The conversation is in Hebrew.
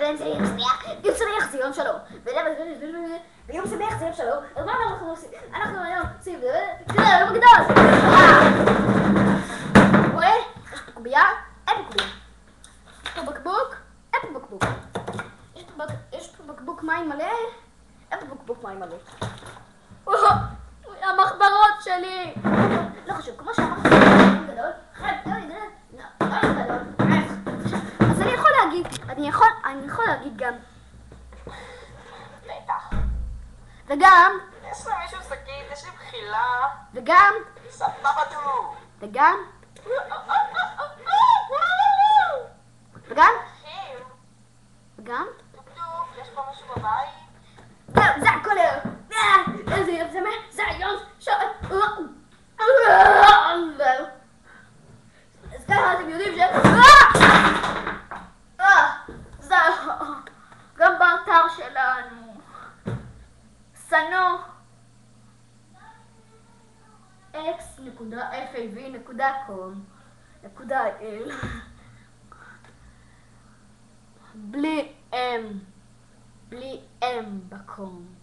פרנד זה יום שמח, יום שמח זה יום שלום. ויום שמח זה יום שלום, אז מה אנחנו עושים? אנחנו היום עושים, תראה, יום הגדול. רואה? יש פה קובייה? אין פה קובייה. יש פה בקבוק? אין פה בקבוק. יש פה בקבוק מים מלא? אין פה בקבוק מים מלא. המחברות שלי! לא חשוב, כמו שאמרתי, יום גדול, אז אני יכול להגיד גם בטח. וגם יש למישהו סכין, יש לי בחילה. וגם סבבדו. וגם וגם וגם טוב, יש פה מישהו בבית? זהו, זה הכל היום. איזה יום שמח, זה היום אז ככה אתם יודעים זהו, גם באתר שלנו sano.fav.com.il בלי M בקום.